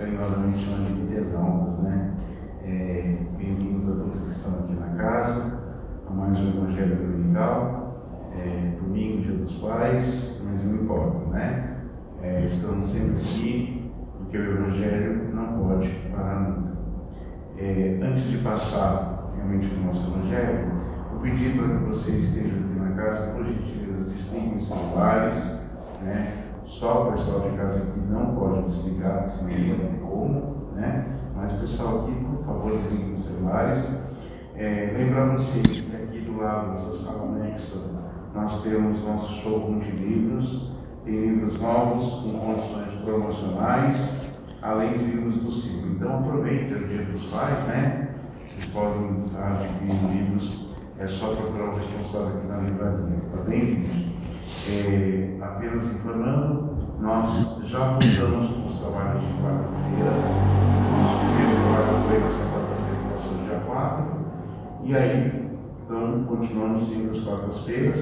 carinhosamente chama de internautas, né? Bem-vindos a todos que estão aqui na casa, a mais um Evangelho Dominical, domingo, Dia dos Pais, mas não importa, né? Estamos sempre aqui, porque o Evangelho não pode parar nunca. Antes de passar realmente para o nosso Evangelho, vou pedir para que vocês estejam aqui na casa, por gentileza, desliguem os celulares, né? Só o pessoal de casa aqui não pode desligar, senão não vai ter como, né? Mas o pessoal aqui, por favor, desliguem os celulares. Lembrar vocês que aqui do lado dessa sala anexa nós temos nosso showroom de livros, tem livros novos com condições promocionais, além de livros do ciclo. Então aproveite o Dia dos Pais, né? Vocês podem adquirir livros, é só procurar o responsável aqui na livraria, tá bem, gente? Apenas informando, nós já voltamos com os trabalhos de quarta-feira. Nosso primeiro trabalho foi nessa quarta-feira, que passou dia 4, e aí, então, continuamos sempre as quartas-feiras.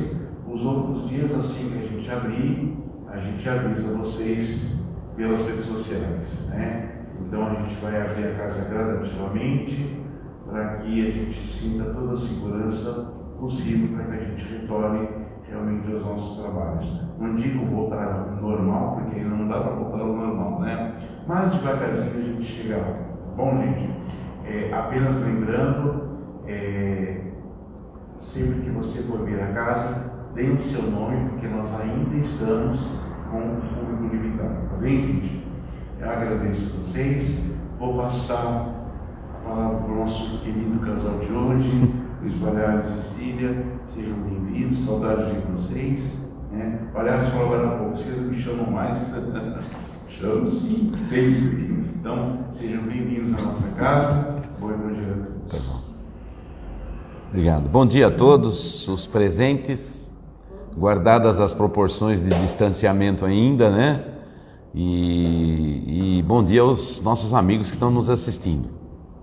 Os outros dias, assim que a gente abrir, a gente avisa vocês pelas redes sociais, né? Então a gente vai abrir a casa gradativamente para que a gente sinta toda a segurança possível para que a gente retorne realmente aos nossos trabalhos. Não digo voltar ao normal, porque ainda não dá para voltar ao normal, né? Mas devagarzinho a gente chega lá, tá bom, gente? Apenas lembrando, sempre que você for vir a casa, dê o seu nome, porque nós ainda estamos com o público limitado, tá bem, gente? Eu agradeço a vocês. Vou passar a palavra para o nosso querido casal de hoje, Luiz Palhares e Cecília. Sejam bem-vindos, saudades de vocês, né? Palhares falou agora há pouco, vocês não me chamam mais? Chamo sim, sempre. Então, sejam bem-vindos à nossa casa. Bom Evangelho a todos. Obrigado. Bom dia a todos os presentes, guardadas as proporções de distanciamento ainda, né? E bom dia aos nossos amigos que estão nos assistindo,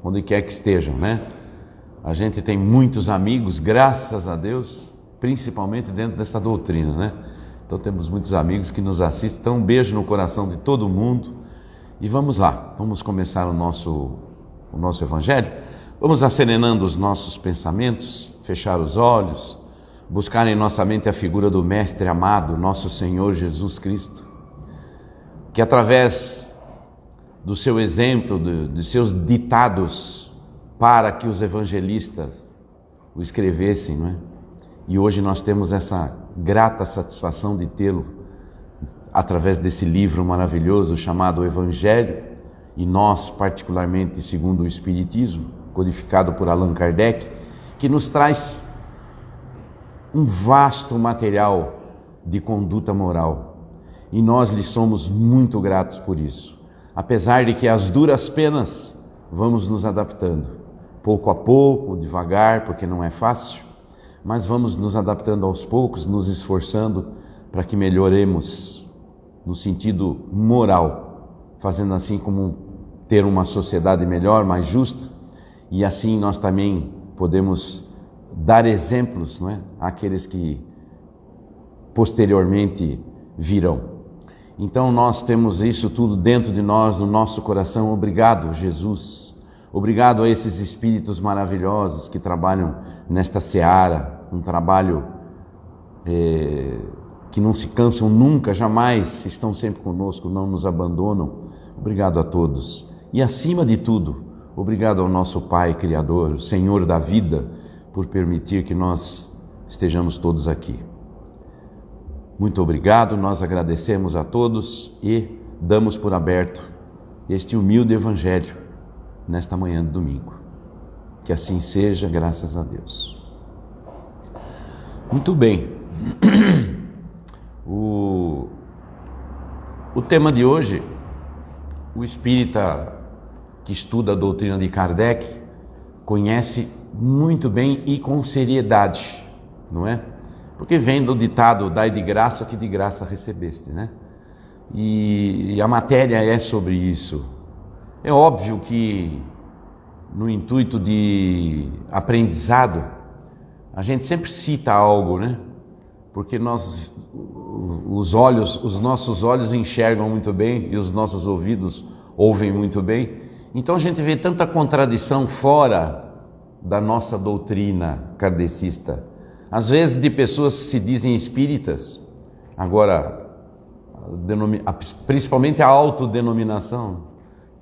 onde quer que estejam, né? A gente tem muitos amigos, graças a Deus, principalmente dentro dessa doutrina, né? Então temos muitos amigos que nos assistem. Então um beijo no coração de todo mundo. E vamos lá, vamos começar o nosso Evangelho. Vamos acerenando os nossos pensamentos, fechar os olhos, buscar em nossa mente a figura do Mestre amado, nosso Senhor Jesus Cristo, que através do seu exemplo, de seus ditados, para que os evangelistas o escrevessem, não é? E hoje nós temos essa grata satisfação de tê-lo através desse livro maravilhoso chamado Evangelho, e nós particularmente segundo o Espiritismo, codificado por Allan Kardec, que nos traz um vasto material de conduta moral, e nós lhe somos muito gratos por isso, apesar de que às duras penas vamos nos adaptando, pouco a pouco, devagar, porque não é fácil, mas vamos nos adaptando aos poucos, nos esforçando para que melhoremos no sentido moral, fazendo assim como ter uma sociedade melhor, mais justa, e assim nós também podemos dar exemplos, não é? Àqueles que posteriormente virão. Então nós temos isso tudo dentro de nós, no nosso coração. Obrigado, Jesus. Obrigado a esses espíritos maravilhosos que trabalham nesta seara, um trabalho que não se cansam nunca, jamais, estão sempre conosco, não nos abandonam. Obrigado a todos. E acima de tudo, obrigado ao nosso Pai Criador, Senhor da vida, por permitir que nós estejamos todos aqui. Muito obrigado, nós agradecemos a todos e damos por aberto este humilde Evangelho nesta manhã de domingo. Que assim seja, graças a Deus. Muito bem. O tema de hoje, o espírita que estuda a doutrina de Kardec conhece muito bem e com seriedade, não é? Porque vem do ditado, dai de graça o que de graça recebeste, né? E a matéria é sobre isso. É óbvio que no intuito de aprendizado, a gente sempre cita algo, né? Porque os nossos olhos enxergam muito bem e os nossos ouvidos ouvem muito bem. Então a gente vê tanta contradição fora da nossa doutrina kardecista. Às vezes de pessoas que se dizem espíritas, agora, principalmente a autodenominação,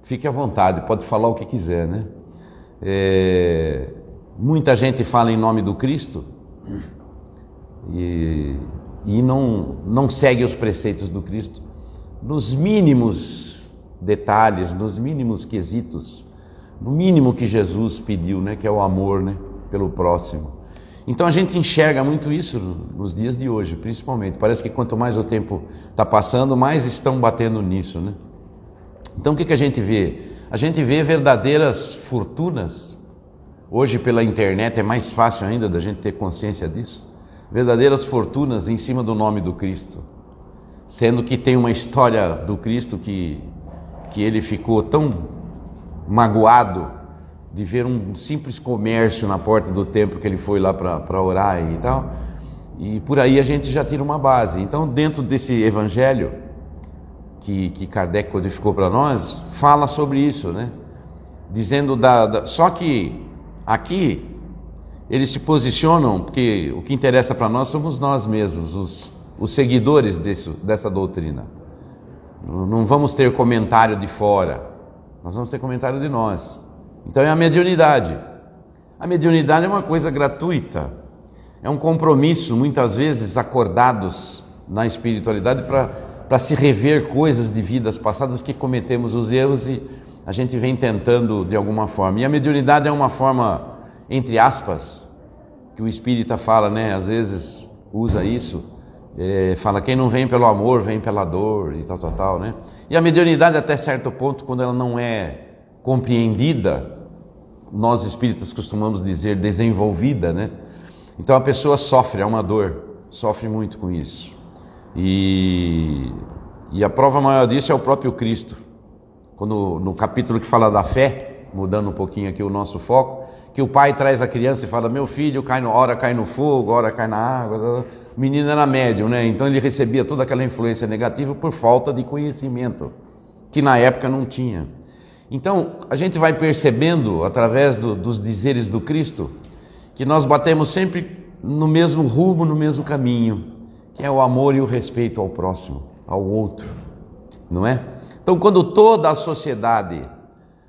fique à vontade, pode falar o que quiser, né? Muita gente fala em nome do Cristo e não segue os preceitos do Cristo nos mínimos detalhes, nos mínimos quesitos, no mínimo que Jesus pediu, né? Que é o amor, né? Pelo próximo. Então a gente enxerga muito isso nos dias de hoje, principalmente. Parece que quanto mais o tempo está passando, mais estão batendo nisso, né? Então o que a gente vê? A gente vê verdadeiras fortunas. Hoje pela internet é mais fácil ainda da gente ter consciência disso. Verdadeiras fortunas em cima do nome do Cristo. Sendo que tem uma história do Cristo que ele ficou tão magoado de ver um simples comércio na porta do templo que ele foi lá para orar e tal. E por aí a gente já tira uma base. Então dentro desse evangelho que Kardec codificou para nós, fala sobre isso, né? Dizendo só que aqui eles se posicionam, porque o que interessa para nós somos nós mesmos, os seguidores dessa doutrina. Não vamos ter comentário de fora, nós vamos ter comentário de nós. Então é a mediunidade. A mediunidade é uma coisa gratuita, é um compromisso, muitas vezes acordados na espiritualidade para se rever coisas de vidas passadas que cometemos os erros e a gente vem tentando de alguma forma. E a mediunidade é uma forma, entre aspas, que o espírita fala, né? Às vezes usa isso, fala quem não vem pelo amor, vem pela dor e tal, né? E a mediunidade até certo ponto, quando ela não é compreendida, nós espíritas costumamos dizer desenvolvida, né? Então a pessoa sofre, é uma dor, sofre muito com isso. E a prova maior disso é o próprio Cristo. Quando no capítulo que fala da fé, mudando um pouquinho aqui o nosso foco, que o pai traz a criança e fala, meu filho, ora cai no fogo, ora cai na água. O menino era médium, né? Então ele recebia toda aquela influência negativa por falta de conhecimento, que na época não tinha. Então a gente vai percebendo, através dos dizeres do Cristo, que nós batemos sempre no mesmo rumo, no mesmo caminho, que é o amor e o respeito ao próximo, ao outro, não é? Então quando toda a sociedade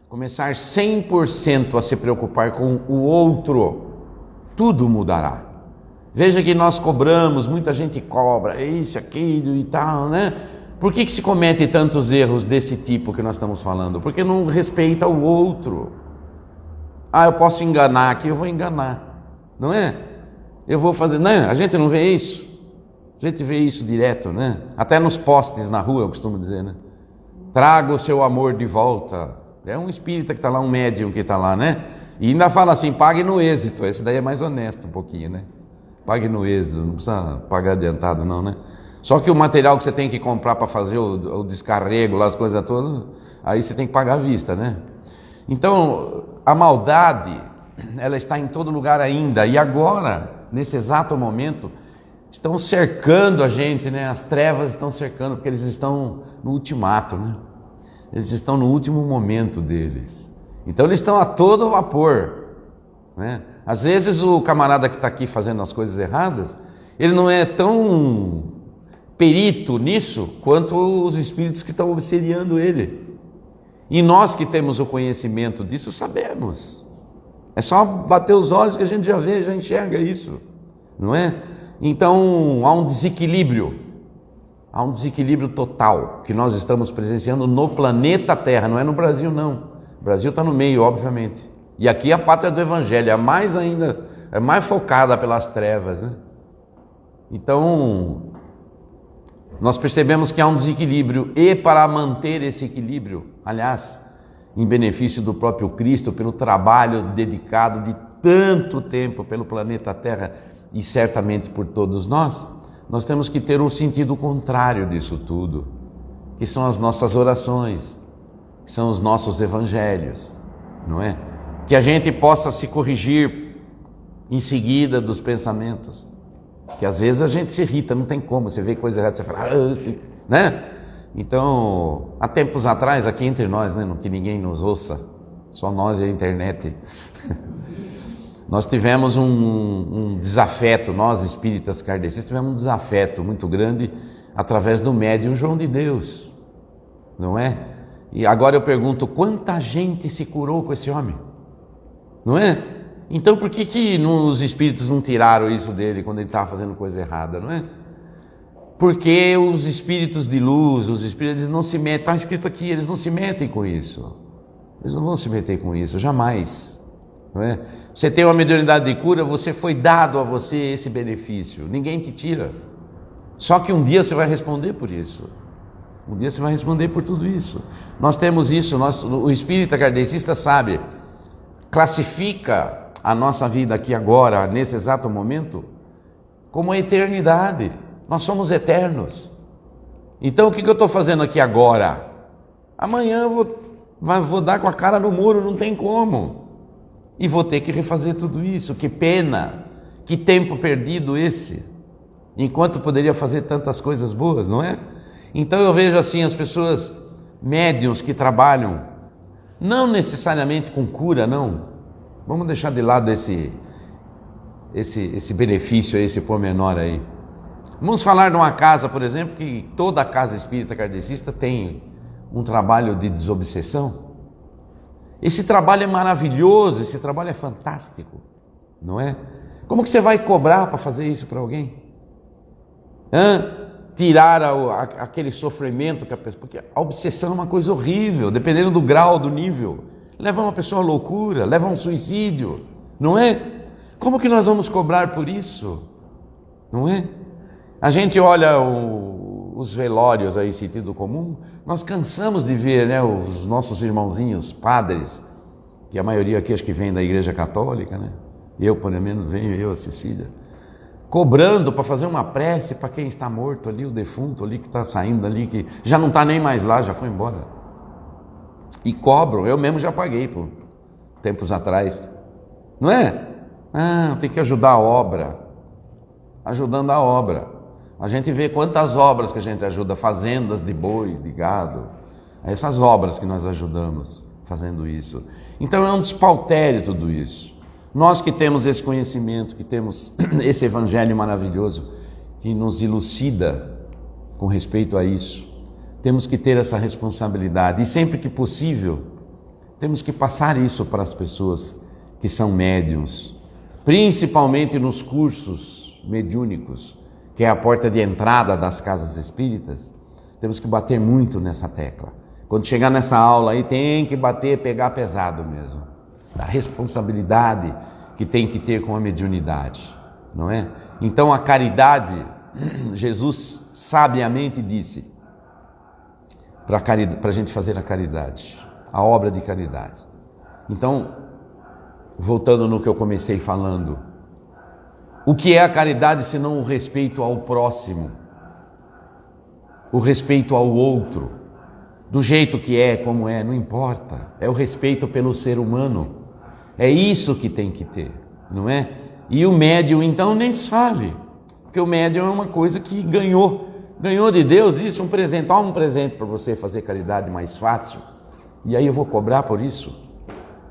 começar 100% a se preocupar com o outro, tudo mudará. Veja que nós cobramos, muita gente cobra, isso, aquilo e tal, né? Por que se comete tantos erros desse tipo que nós estamos falando? Porque não respeita o outro. Eu posso enganar aqui, eu vou enganar, não é? Eu vou fazer, não, a gente não vê isso. A gente vê isso direto, né? Até nos postes na rua, eu costumo dizer, né? Traga o seu amor de volta. É um espírita que está lá, um médium que está lá, né? E ainda fala assim, pague no êxito. Esse daí é mais honesto um pouquinho, né? Pague no êxito, não precisa pagar adiantado não, né? Só que o material que você tem que comprar para fazer o descarrego, lá, as coisas todas, aí você tem que pagar à vista, né? Então, a maldade, ela está em todo lugar ainda. E agora, nesse exato momento, estão cercando a gente, né? As trevas estão cercando, porque eles estão no ultimato, né? Eles estão no último momento deles. Então eles estão a todo vapor, né? Às vezes o camarada que está aqui fazendo as coisas erradas, ele não é tão perito nisso quanto os espíritos que estão obsediando ele. E nós que temos o conhecimento disso sabemos. É só bater os olhos que a gente já vê, já enxerga isso, não é? Então há um desequilíbrio total que nós estamos presenciando no planeta Terra, não é no Brasil não. O Brasil está no meio, obviamente. E aqui a pátria do Evangelho é mais ainda, é mais focada pelas trevas, né? Então nós percebemos que há um desequilíbrio, e para manter esse equilíbrio, aliás, em benefício do próprio Cristo, pelo trabalho dedicado de tanto tempo pelo planeta Terra e certamente por todos nós temos que ter um sentido contrário disso tudo, que são as nossas orações, que são os nossos evangelhos, não é? Que a gente possa se corrigir em seguida dos pensamentos, que às vezes a gente se irrita, não tem como, você vê coisa errada, você fala, né? Então, há tempos atrás, aqui entre nós, né, que ninguém nos ouça, só nós e a internet, nós tivemos um desafeto, nós espíritas kardecistas tivemos um desafeto muito grande através do médium João de Deus, não é? E agora eu pergunto, quanta gente se curou com esse homem? Não é? Então por que os espíritos não tiraram isso dele quando ele estava fazendo coisa errada, não é? Porque os espíritos de luz, os espíritos, eles não se metem, está escrito aqui, eles não se metem com isso. Eles não vão se meter com isso, jamais. Não é? Você tem uma mediunidade de cura, você foi dado a você esse benefício, ninguém te tira. Só que um dia você vai responder por isso. Um dia você vai responder por tudo isso. Nós temos isso, o espírita kardecista sabe, classifica a nossa vida aqui agora, nesse exato momento, como a eternidade. Nós somos eternos. Então o que eu estou fazendo aqui agora? Amanhã eu vou dar com a cara no muro, não tem como. E vou ter que refazer tudo isso. Que pena, que tempo perdido esse. Enquanto poderia fazer tantas coisas boas, não é? Então eu vejo assim as pessoas médiuns que trabalham, não necessariamente com cura, não. Vamos deixar de lado esse benefício, esse pormenor aí. Vamos falar de uma casa, por exemplo, que toda casa espírita kardecista tem um trabalho de desobsessão. Esse trabalho é maravilhoso, esse trabalho é fantástico, não é? Como que você vai cobrar para fazer isso para alguém? Tirar aquele sofrimento que a pessoa... Porque a obsessão é uma coisa horrível, dependendo do grau, do nível. Leva uma pessoa à loucura, leva a um suicídio, não é? Como que nós vamos cobrar por isso? Não é? A gente olha os velórios aí, sentido comum, nós cansamos de ver, né, os nossos irmãozinhos, padres, que a maioria aqui acho que vem da Igreja Católica, né? Eu, por menos, venho, eu, a Cecília, cobrando para fazer uma prece para quem está morto ali, o defunto ali que está saindo ali, que já não está nem mais lá, já foi embora. E cobram, eu mesmo já paguei por tempos atrás, não é? Tem que ajudar a obra, ajudando a obra. A gente vê quantas obras que a gente ajuda, fazendas de bois, de gado, essas obras que nós ajudamos fazendo isso. Então é um despautério tudo isso. Nós que temos esse conhecimento, que temos esse evangelho maravilhoso, que nos elucida com respeito a isso, temos que ter essa responsabilidade. E sempre que possível, temos que passar isso para as pessoas que são médiuns, principalmente nos cursos mediúnicos, que é a porta de entrada das casas espíritas. Temos que bater muito nessa tecla. Quando chegar nessa aula aí, tem que bater, pegar pesado mesmo. Da responsabilidade que tem que ter com a mediunidade, não é? Então a caridade, Jesus sabiamente disse para a gente fazer a caridade, a obra de caridade. Então, voltando no que eu comecei falando, o que é a caridade senão o respeito ao próximo, o respeito ao outro, do jeito que é, como é, não importa, é o respeito pelo ser humano. É isso que tem que ter, não é? E o médium, então, nem se fale, porque o médium é uma coisa que ganhou de Deus isso, um presente. Um presente para você fazer caridade mais fácil, e aí eu vou cobrar por isso?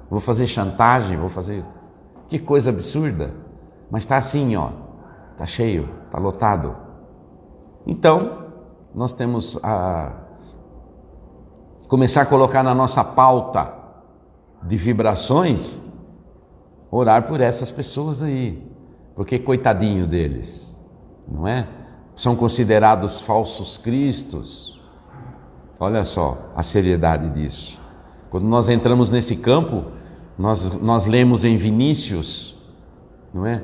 Vou fazer chantagem, vou fazer... Que coisa absurda! Mas está assim, ó, está cheio, está lotado. Então, nós temos a começar a colocar na nossa pauta de vibrações, orar por essas pessoas aí, porque coitadinho deles, não é? São considerados falsos cristos. Olha só a seriedade disso. Quando nós entramos nesse campo, nós lemos em Vinícius, não é?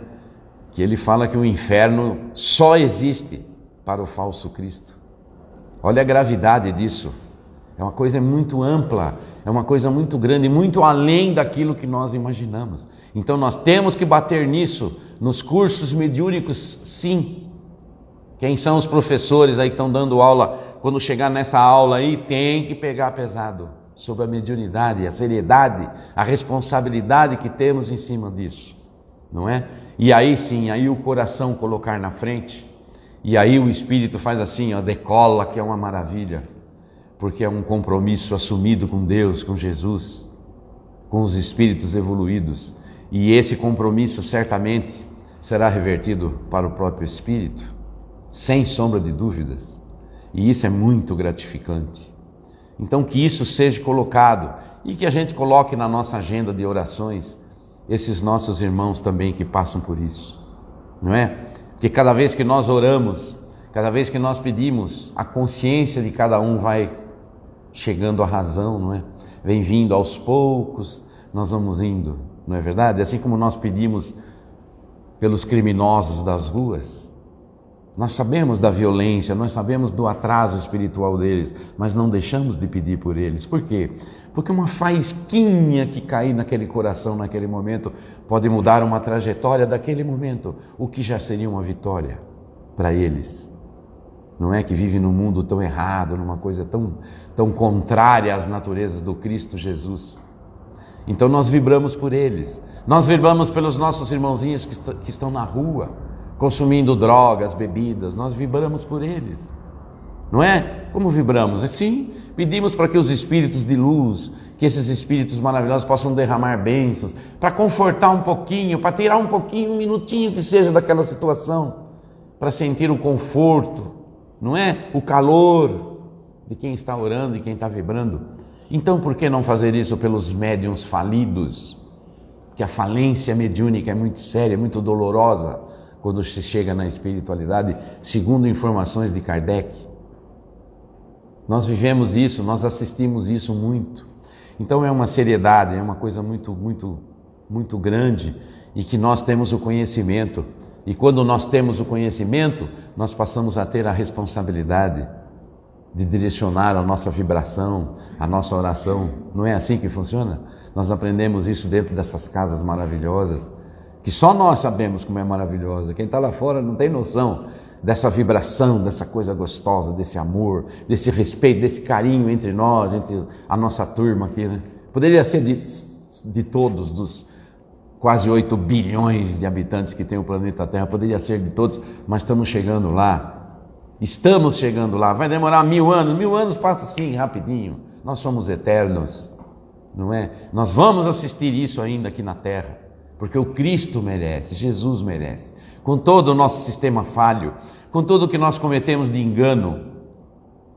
Que ele fala que o inferno só existe para o falso Cristo. Olha a gravidade disso. É uma coisa muito ampla, é uma coisa muito grande, muito além daquilo que nós imaginamos. Então nós temos que bater nisso, nos cursos mediúnicos, sim. Quem são os professores aí que estão dando aula, quando chegar nessa aula aí, tem que pegar pesado sobre a mediunidade, a seriedade, a responsabilidade que temos em cima disso, não é? E aí sim, aí o coração colocar na frente, e aí o espírito faz assim, ó, decola, que é uma maravilha. porque é um compromisso assumido com Deus, com Jesus, com os espíritos evoluídos. E esse compromisso certamente será revertido para o próprio espírito, sem sombra de dúvidas. E isso é muito gratificante. Então que isso seja colocado e que a gente coloque na nossa agenda de orações esses nossos irmãos também que passam por isso, não é? Porque cada vez que nós oramos, cada vez que nós pedimos, a consciência de cada um vai chegando à razão, não é? Vem vindo aos poucos, nós vamos indo, não é verdade? Assim como nós pedimos pelos criminosos das ruas, nós sabemos da violência, nós sabemos do atraso espiritual deles, mas não deixamos de pedir por eles. Por quê? Porque uma faísquinha que cair naquele coração naquele momento pode mudar uma trajetória daquele momento, o que já seria uma vitória para eles. Não é que vive num mundo tão errado, numa coisa tão contrária às naturezas do Cristo Jesus. Então nós vibramos por eles, nós vibramos pelos nossos irmãozinhos que estão na rua, consumindo drogas, bebidas, nós vibramos por eles, não é? Como vibramos? Assim, pedimos para que os espíritos de luz, que esses espíritos maravilhosos possam derramar bênçãos, para confortar um pouquinho, para tirar um pouquinho, um minutinho que seja daquela situação, para sentir o conforto, não é? O calor de quem está orando e quem está vibrando. Então por que não fazer isso pelos médiuns falidos? Que a falência mediúnica é muito séria, é muito dolorosa quando se chega na espiritualidade, segundo informações de Kardec. Nós vivemos isso, nós assistimos isso muito. Então é uma seriedade, é uma coisa muito grande e que nós temos o conhecimento. E quando nós temos o conhecimento, nós passamos a ter a responsabilidade de direcionar a nossa vibração, a nossa oração. Não é assim que funciona? Nós aprendemos isso dentro dessas casas maravilhosas, que só nós sabemos como é maravilhosa. Quem está lá fora não tem noção dessa vibração, dessa coisa gostosa, desse amor, desse respeito, desse carinho entre nós, entre a nossa turma aqui, né? Poderia ser de todos, dos quase 8 bilhões de habitantes que tem o planeta Terra, poderia ser de todos, mas estamos chegando lá. Estamos chegando lá. Vai demorar 1000 anos. 1000 anos passa assim, rapidinho. Nós somos eternos, não é? Nós vamos assistir isso ainda aqui na Terra, porque o Cristo merece, Jesus merece. Com todo o nosso sistema falho, com tudo o que nós cometemos de engano,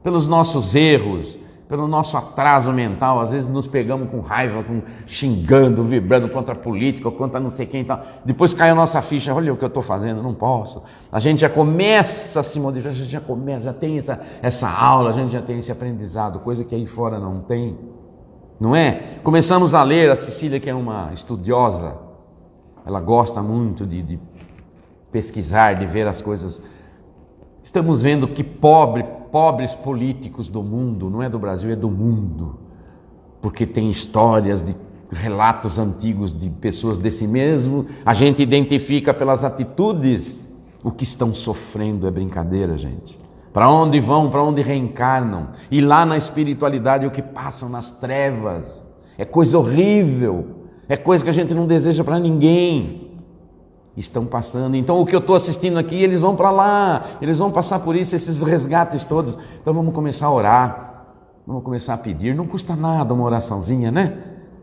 pelos nossos erros, pelo nosso atraso mental, às vezes nos pegamos com raiva, xingando, vibrando contra a política, contra não sei quem e tal. Depois cai a nossa ficha, olha o que eu estou fazendo, não posso. A gente já começa a se modificar, a gente já tem essa aula, a gente já tem esse aprendizado, coisa que aí fora não tem, não é? Começamos a ler, a Cecília, que é uma estudiosa, ela gosta muito de pesquisar, de ver as coisas. Estamos vendo que pobres políticos do mundo, não é do Brasil, é do mundo, porque tem histórias de relatos antigos de pessoas desse mesmo, a gente identifica pelas atitudes o que estão sofrendo. É brincadeira, gente. Para onde vão, para onde reencarnam, e lá na espiritualidade o que passam nas trevas, é coisa horrível, é coisa que a gente não deseja para ninguém. Estão passando, então o que eu estou assistindo aqui, eles vão para lá, eles vão passar por isso, esses resgates todos. Então vamos começar a orar, vamos começar a pedir, não custa nada uma oraçãozinha, né?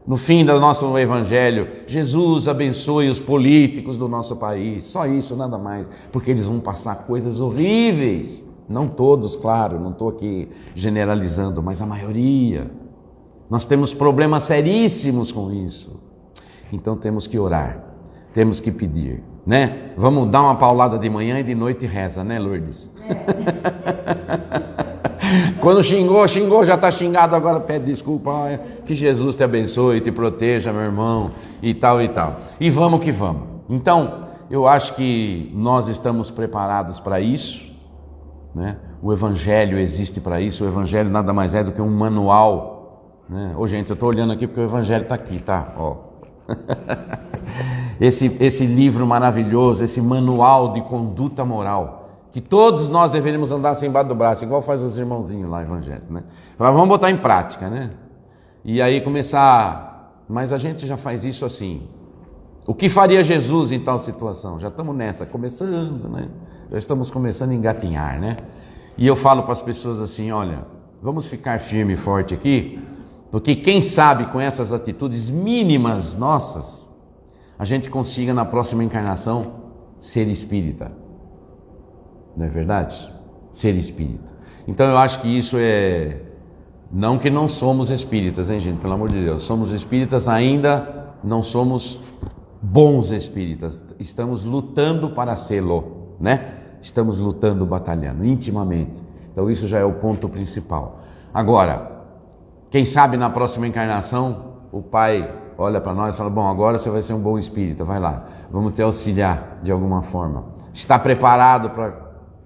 No fim do nosso evangelho, Jesus abençoe os políticos do nosso país, só isso, nada mais, porque eles vão passar coisas horríveis, não todos, claro, não estou aqui generalizando, mas a maioria. Nós temos problemas seríssimos com isso, então temos que orar. Temos que pedir, né? Vamos dar uma paulada de manhã e de noite reza, né, Lourdes? Quando xingou, já está xingado, agora pede desculpa, que Jesus te abençoe, te proteja, meu irmão, e tal e tal. E vamos que vamos. Então, eu acho que nós estamos preparados para isso, né? O Evangelho existe para isso, o Evangelho nada mais é do que um manual, né? Ô, gente, eu estou olhando aqui porque o Evangelho está aqui, tá? Ó. Esse livro maravilhoso, esse manual de conduta moral, que todos nós deveríamos andar assim embaixo do braço, igual faz os irmãozinhos lá, evangélicos, né? Mas vamos botar em prática, né? E aí começar, mas a gente já faz isso assim. O que faria Jesus em tal situação? Já estamos nessa, começando, né? Já estamos começando a engatinhar, né? E eu falo para as pessoas assim, olha, Vamos ficar firme e forte aqui, porque quem sabe com essas atitudes mínimas nossas, a gente consiga na próxima encarnação ser espírita. Não é verdade? Ser espírita. Então eu acho que isso é... Não que não somos espíritas, hein, gente? Pelo amor de Deus. Somos espíritas, ainda não somos bons espíritas. Estamos lutando para sê-lo, né? Estamos lutando, batalhando, intimamente. Então isso já é o ponto principal. Agora, quem sabe na próxima encarnação, o Pai olha para nós e fala, bom, agora você vai ser um bom espírita, vai lá. Vamos te auxiliar de alguma forma. Está preparado para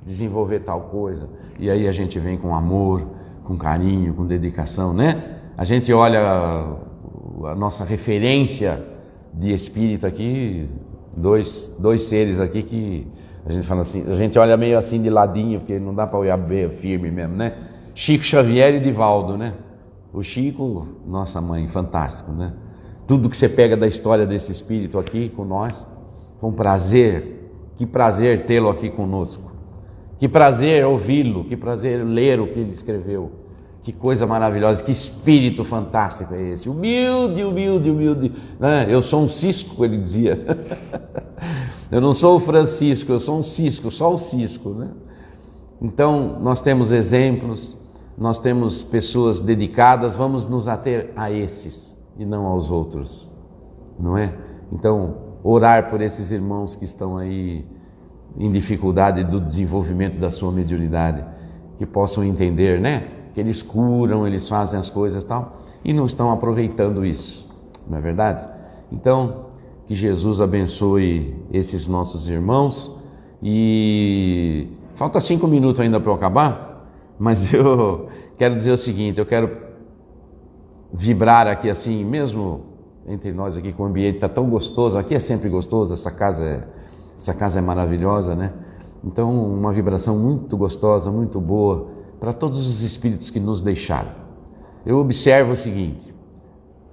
desenvolver tal coisa? E aí a gente vem com amor, com carinho, com dedicação, né? A gente olha a nossa referência de espírito aqui, dois seres aqui que a gente fala assim, a gente olha meio assim de ladinho, porque não dá para olhar bem firme mesmo, né? Chico Xavier e Divaldo, né? O Chico, nossa mãe, fantástico, né? Tudo que você pega da história desse espírito aqui com nós, foi um prazer, que prazer tê-lo aqui conosco. Que prazer ouvi-lo, que prazer ler o que ele escreveu. Que coisa maravilhosa, que espírito fantástico é esse. Humilde, humilde, humilde. Eu sou um cisco, ele dizia. Eu não sou o Francisco, eu sou um cisco, só o cisco, né? Então, nós temos exemplos, nós temos pessoas dedicadas, vamos nos ater a esses e não aos outros, não é? Então, orar por esses irmãos que estão aí em dificuldade do desenvolvimento da sua mediunidade, que possam entender, né? Que eles curam, eles fazem as coisas e tal, e não estão aproveitando isso, não é verdade? Então, que Jesus abençoe esses nossos irmãos. E falta 5 minutos ainda para eu acabar, mas eu quero dizer o seguinte, eu quero vibrar aqui assim, mesmo entre nós aqui, com o ambiente está tão gostoso, aqui é sempre gostoso, essa casa é maravilhosa, né? Então, uma vibração muito gostosa, muito boa, para todos os espíritos que nos deixaram. Eu observo o seguinte,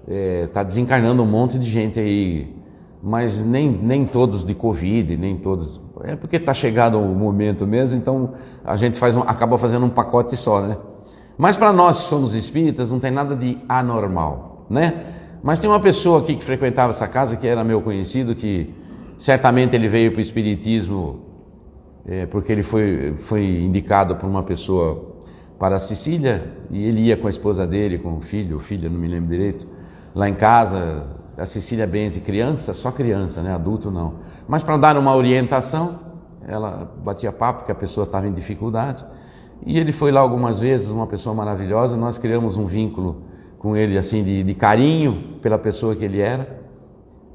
está desencarnando um monte de gente aí, mas nem todos de Covid, nem todos, é porque está chegado o momento mesmo, então a gente acaba fazendo um pacote só, né? Mas para nós que somos espíritas não tem nada de anormal, né? Mas tem uma pessoa aqui que frequentava essa casa, que era meu conhecido, que certamente ele veio para o espiritismo porque ele foi indicado por uma pessoa para a Sicília, e ele ia com a esposa dele, com o filho ou filha, não me lembro direito, lá em casa. A Cecília benze criança, só criança, né? Adulto não. Mas para dar uma orientação, ela batia papo, porque a pessoa estava em dificuldade. E ele foi lá algumas vezes, uma pessoa maravilhosa. Nós criamos um vínculo com ele, assim, de carinho pela pessoa que ele era,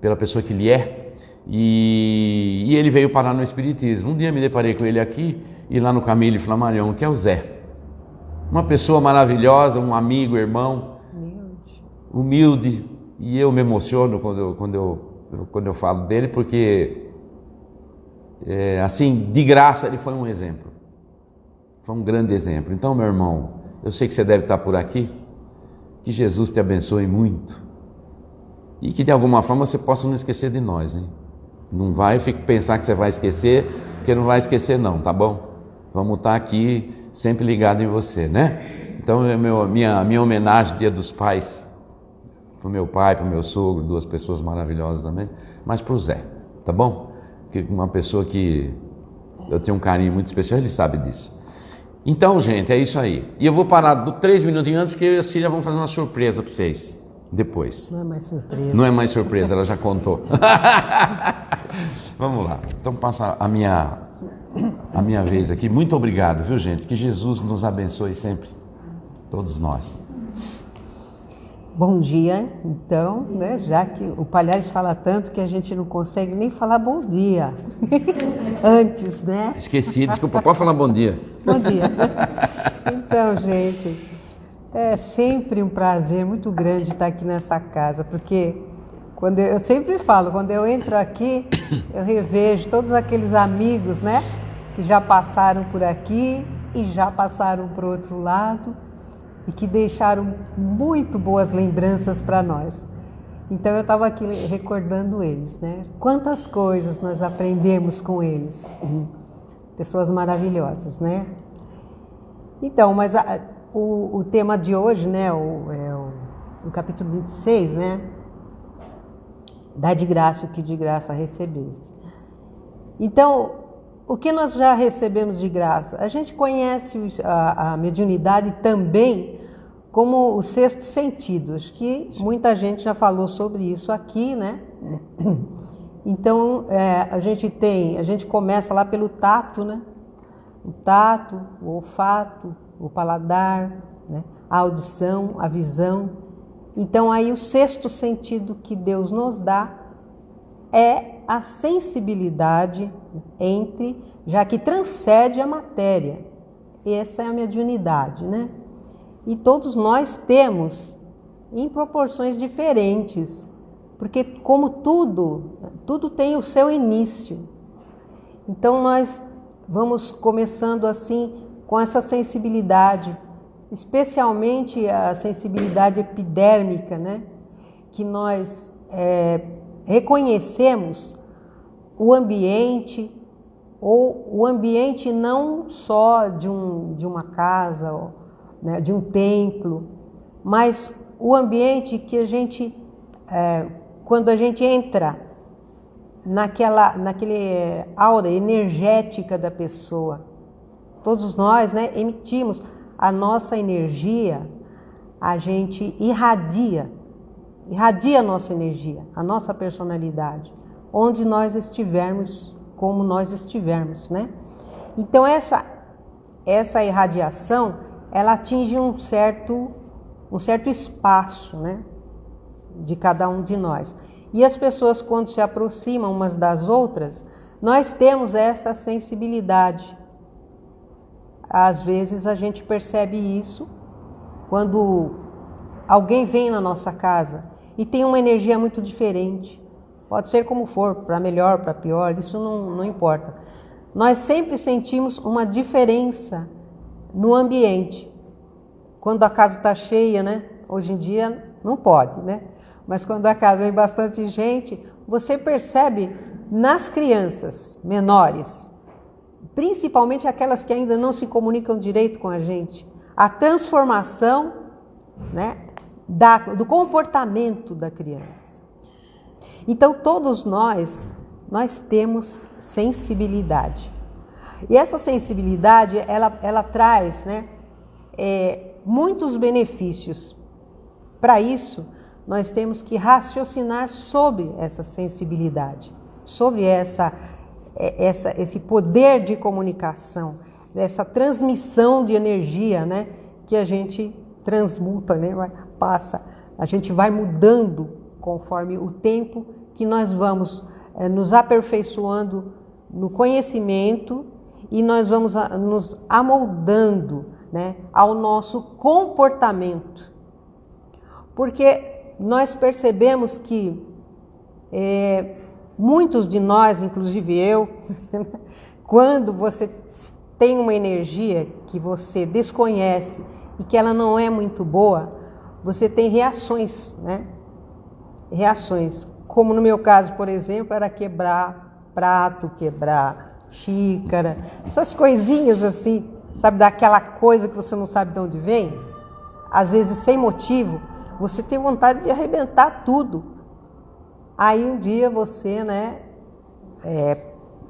pela pessoa que ele é. E ele veio parar no Espiritismo. Um dia me deparei com ele aqui, e lá no Camille Flammarion, que é o Zé. Uma pessoa maravilhosa, um amigo, irmão, humilde. E eu me emociono quando eu falo dele, porque, assim, de graça, ele foi um exemplo. Foi um grande exemplo. Então, meu irmão, eu sei que você deve estar por aqui, que Jesus te abençoe muito. E que, de alguma forma, você possa não esquecer de nós, hein? Não vai pensar que você vai esquecer, porque não vai esquecer não, tá bom? Vamos estar aqui sempre ligado em você, né? Então, minha homenagem, Dia dos Pais, para o meu pai, para o meu sogro, 2 pessoas maravilhosas também, mas para o Zé, tá bom? Que uma pessoa que eu tenho um carinho muito especial, ele sabe disso. Então, gente, é isso aí. E eu vou parar 3 minutinhos antes, porque eu e a Cília vamos fazer uma surpresa para vocês, depois. Não é mais surpresa. Não é mais surpresa, ela já contou. Vamos lá, então passa a minha vez aqui. Muito obrigado, viu, gente? Que Jesus nos abençoe sempre, todos nós. Bom dia, então, né? Já que o Palhares fala tanto que a gente não consegue nem falar bom dia antes, né? Esqueci, desculpa, pode falar bom dia. Bom dia. Então, gente, é sempre um prazer muito grande estar aqui nessa casa, porque eu sempre falo, quando eu entro aqui, eu revejo todos aqueles amigos, né? Que já passaram por aqui e já passaram para o outro lado, e que deixaram muito boas lembranças para nós. Então eu estava aqui recordando eles, né? Quantas coisas nós aprendemos com eles. Pessoas maravilhosas, né? Então, mas o tema de hoje, né, o capítulo 26, né? Dá de graça o que de graça recebeste. Então, o que nós já recebemos de graça? A gente conhece a mediunidade também como o sexto sentido. Acho que muita gente já falou sobre isso aqui, né? Então, a gente começa lá pelo tato, né? O tato, o olfato, o paladar, né? A audição, a visão. Então, aí o sexto sentido que Deus nos dá é a sensibilidade já que transcende a matéria. Essa é a mediunidade, né? E todos nós temos em proporções diferentes, porque como tudo tem o seu início. Então nós vamos começando assim com essa sensibilidade, especialmente a sensibilidade epidérmica, né? Que nós reconhecemos o ambiente, ou o ambiente não só de uma casa, né, de um templo, mas o ambiente que a gente, quando a gente entra naquele aura energética da pessoa, todos nós, né, emitimos a nossa energia, a gente irradia a nossa energia, a nossa personalidade, onde nós estivermos, como nós estivermos, né? Então essa irradiação, ela atinge um certo espaço, né, de cada um de nós. E as pessoas, quando se aproximam umas das outras, nós temos essa sensibilidade. Às vezes a gente percebe isso quando alguém vem na nossa casa e tem uma energia muito diferente. Pode ser como for, para melhor, para pior, isso não importa. Nós sempre sentimos uma diferença no ambiente. Quando a casa está cheia, né? Hoje em dia não pode, né? Mas quando a casa vem bastante gente, você percebe nas crianças menores, principalmente aquelas que ainda não se comunicam direito com a gente, a transformação, né, do comportamento da criança. Então todos nós temos sensibilidade. E essa sensibilidade, ela traz, né, muitos benefícios. Para isso, nós temos que raciocinar sobre essa sensibilidade, sobre esse poder de comunicação, essa transmissão de energia, né, que a gente transmuta, né, passa, a gente vai mudando conforme o tempo que nós vamos nos aperfeiçoando no conhecimento e nós vamos nos amoldando, né, ao nosso comportamento. Porque nós percebemos que muitos de nós, inclusive eu, quando você tem uma energia que você desconhece e que ela não é muito boa, você tem reações, né? Reações, como no meu caso, por exemplo, era quebrar prato, quebrar xícara, essas coisinhas assim, sabe, daquela coisa que você não sabe de onde vem, às vezes sem motivo, você tem vontade de arrebentar tudo. Aí um dia você, né,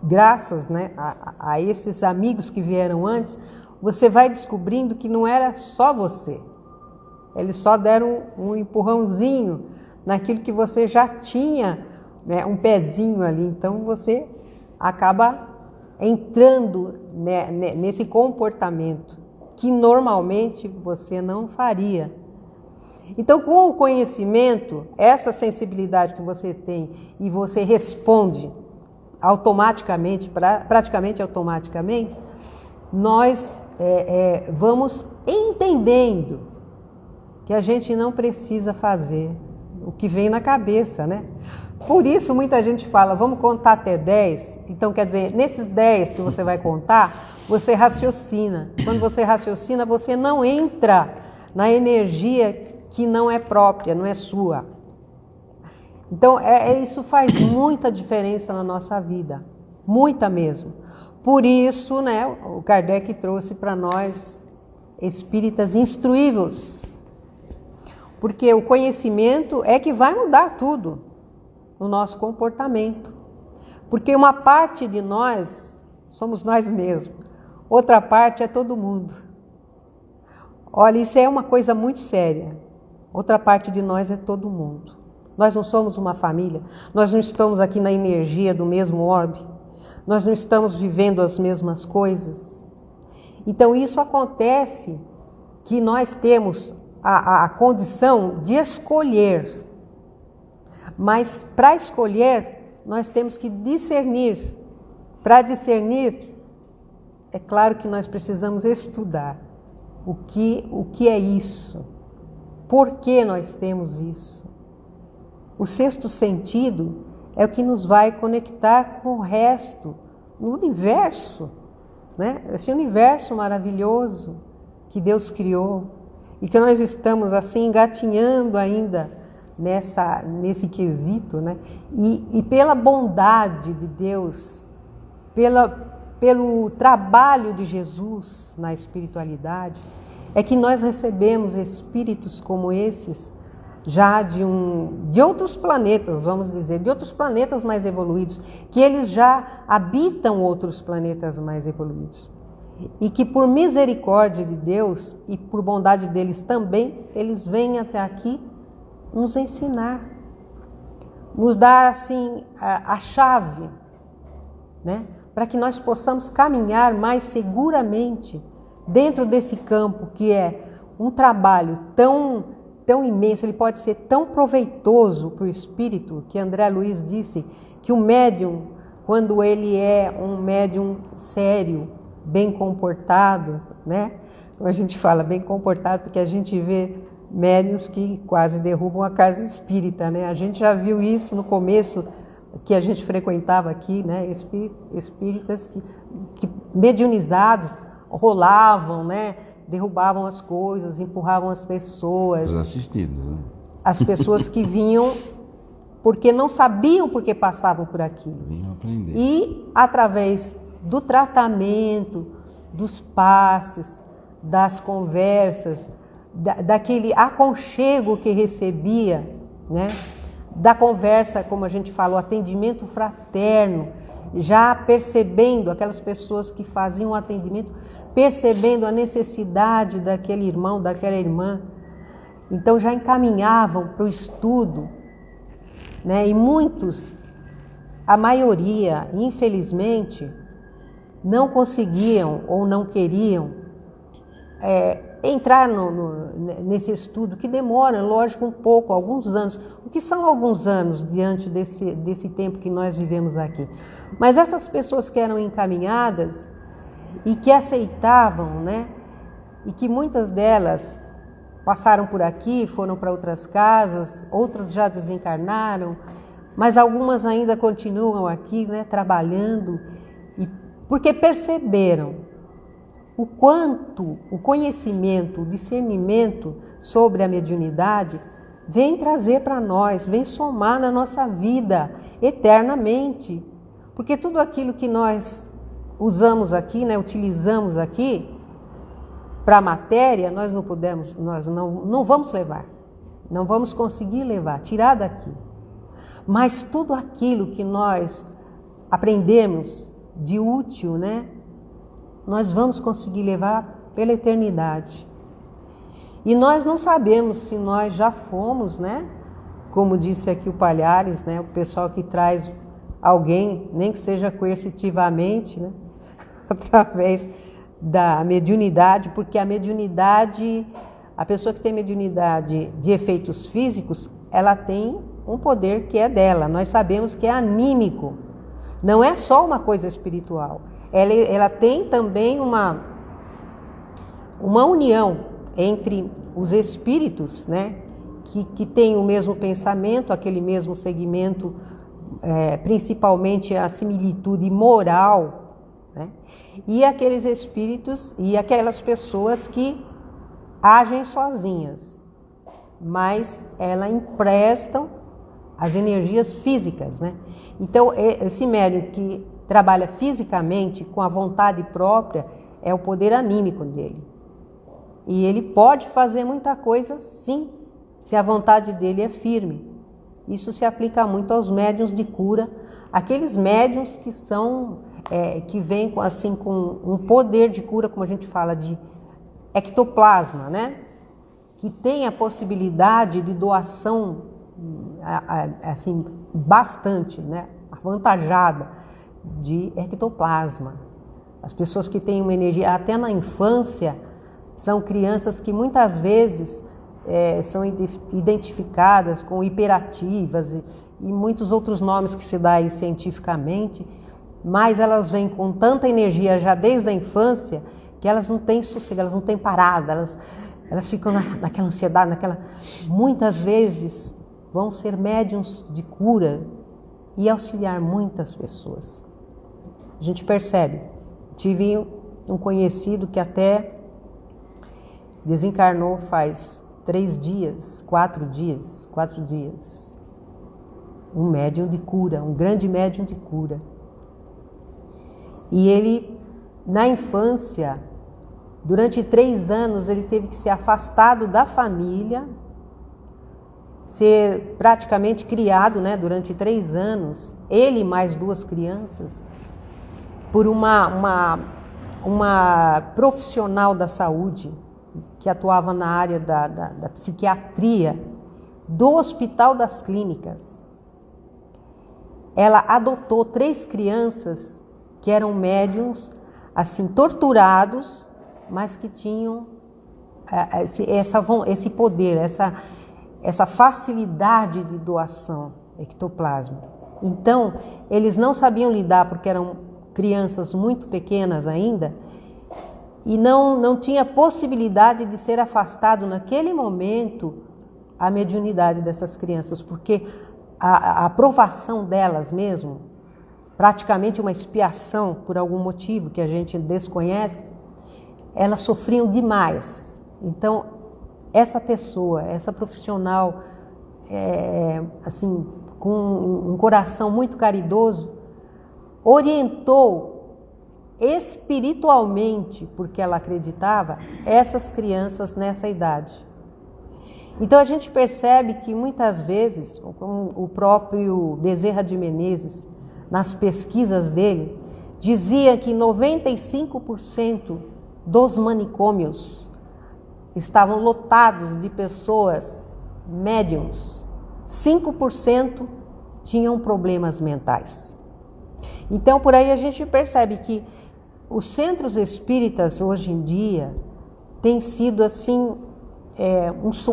graças, né, a esses amigos que vieram antes, você vai descobrindo que não era só você. Eles só deram um empurrãozinho naquilo que você já tinha, né, um pezinho ali. Então você acaba entrando, né, nesse comportamento que normalmente você não faria. Então, com o conhecimento, essa sensibilidade que você tem e você responde automaticamente, praticamente automaticamente, nós vamos entendendo que a gente não precisa fazer o que vem na cabeça, né? Por isso, muita gente fala, vamos contar até 10. Então, quer dizer, nesses 10 que você vai contar, você raciocina. Quando você raciocina, você não entra na energia que não é própria, não é sua. Então, isso faz muita diferença na nossa vida, muita mesmo. Por isso, né, o Kardec trouxe para nós espíritas instruí-vos. Porque o conhecimento é que vai mudar tudo no nosso comportamento. Porque uma parte de nós somos nós mesmos, outra parte é todo mundo. Olha, isso é uma coisa muito séria. Outra parte de nós é todo mundo. Nós não somos uma família, nós não estamos aqui na energia do mesmo orbe, nós não estamos vivendo as mesmas coisas. Então isso acontece que nós temos a condição de escolher, mas para escolher nós temos que discernir. Para discernir, é claro que nós precisamos estudar o que é isso, por que nós temos isso. O sexto sentido é o que nos vai conectar com o resto, no universo, né? Esse universo maravilhoso que Deus criou e que nós estamos assim engatinhando ainda nesse quesito, né? E pela bondade de Deus, pelo trabalho de Jesus na espiritualidade, é que nós recebemos espíritos como esses, já de outros planetas, vamos dizer, de outros planetas mais evoluídos, que eles já habitam outros planetas mais evoluídos. E que por misericórdia de Deus e por bondade deles também, eles vêm até aqui nos ensinar, nos dar assim a chave, né? Para que nós possamos caminhar mais seguramente dentro desse campo que é um trabalho tão imenso, ele pode ser tão proveitoso para o espírito, que André Luiz disse que o médium, quando ele é um médium sério, bem comportado, né? Como a gente fala, bem comportado, porque a gente vê médiuns que quase derrubam a casa espírita, né? A gente já viu isso no começo que a gente frequentava aqui, né? Espíritas que mediunizados rolavam, né? Derrubavam as coisas, empurravam as pessoas. Os assistidos, né? As pessoas que vinham porque não sabiam por que passavam por aquilo. Vinham aprender. E através do tratamento, dos passes, das conversas, daquele aconchego que recebia, né? Da conversa, como a gente falou, atendimento fraterno, já percebendo aquelas pessoas que faziam o atendimento, percebendo a necessidade daquele irmão, daquela irmã, então já encaminhavam para o estudo, né? E muitos, a maioria, infelizmente, não conseguiam ou não queriam entrar nesse estudo, que demora, lógico, um pouco, alguns anos. O que são alguns anos diante desse tempo que nós vivemos aqui? Mas essas pessoas que eram encaminhadas e que aceitavam, né? E que muitas delas passaram por aqui, foram para outras casas, outras já desencarnaram, mas algumas ainda continuam aqui, né? Trabalhando, porque perceberam o quanto o conhecimento, o discernimento sobre a mediunidade vem trazer para nós, vem somar na nossa vida eternamente. Porque tudo aquilo que nós usamos aqui, né, utilizamos aqui para a matéria, nós não vamos levar, não vamos conseguir levar, tirar daqui. Mas tudo aquilo que nós aprendemos de útil, né, nós vamos conseguir levar pela eternidade. E nós não sabemos se nós já fomos, né? Como disse aqui o Palhares, né? O pessoal que traz alguém, nem que seja coercitivamente, né? Através da mediunidade, porque a mediunidade, a pessoa que tem mediunidade de efeitos físicos, ela tem um poder que é dela. Nós sabemos que é anímico, não é só uma coisa espiritual. Ela tem também uma união entre os espíritos, né, que têm o mesmo pensamento, aquele mesmo segmento, principalmente a similitude moral, né, e aqueles espíritos e aquelas pessoas que agem sozinhas, mas elas emprestam as energias físicas, né? Então, esse médium que trabalha fisicamente com a vontade própria é o poder anímico dele. E ele pode fazer muita coisa, sim, se a vontade dele é firme. Isso se aplica muito aos médiuns de cura, aqueles médiuns que são, que vêm assim, com um poder de cura, como a gente fala, de ectoplasma, né? Que tem a possibilidade de doação, assim, bastante, né? Avantajada de ectoplasma. As pessoas que têm uma energia, até na infância, são crianças que muitas vezes são identificadas com hiperativas e muitos outros nomes que se dá aí cientificamente, mas elas vêm com tanta energia já desde a infância que elas não têm sossego, elas não têm parada, elas ficam naquela ansiedade, muitas vezes vão ser médiuns de cura e auxiliar muitas pessoas. A gente percebe. Tive um conhecido que até desencarnou faz 3 dias, 4 dias. Um médium de cura, um grande médium de cura. E ele, na infância, durante 3 anos, ele teve que ser afastado da família, ser praticamente criado, né, durante 3 anos, ele e mais 2 crianças, por uma profissional da saúde que atuava na área da psiquiatria do Hospital das Clínicas. Ela adotou 3 crianças que eram médiums, assim, torturados, mas que tinham esse poder, essa facilidade de doação ectoplasma. Então, eles não sabiam lidar porque eram crianças muito pequenas ainda e não tinha possibilidade de ser afastado naquele momento a mediunidade dessas crianças, porque a aprovação delas mesmo, praticamente uma expiação por algum motivo que a gente desconhece, elas sofriam demais. Então, essa pessoa, essa profissional, assim, com um coração muito caridoso, orientou espiritualmente, porque ela acreditava, essas crianças nessa idade. Então a gente percebe que muitas vezes, como o próprio Bezerra de Menezes, nas pesquisas dele, dizia que 95% dos manicômios estavam lotados de pessoas médiums, 5% tinham problemas mentais. Então, por aí a gente percebe que os centros espíritas, hoje em dia, têm sido, assim,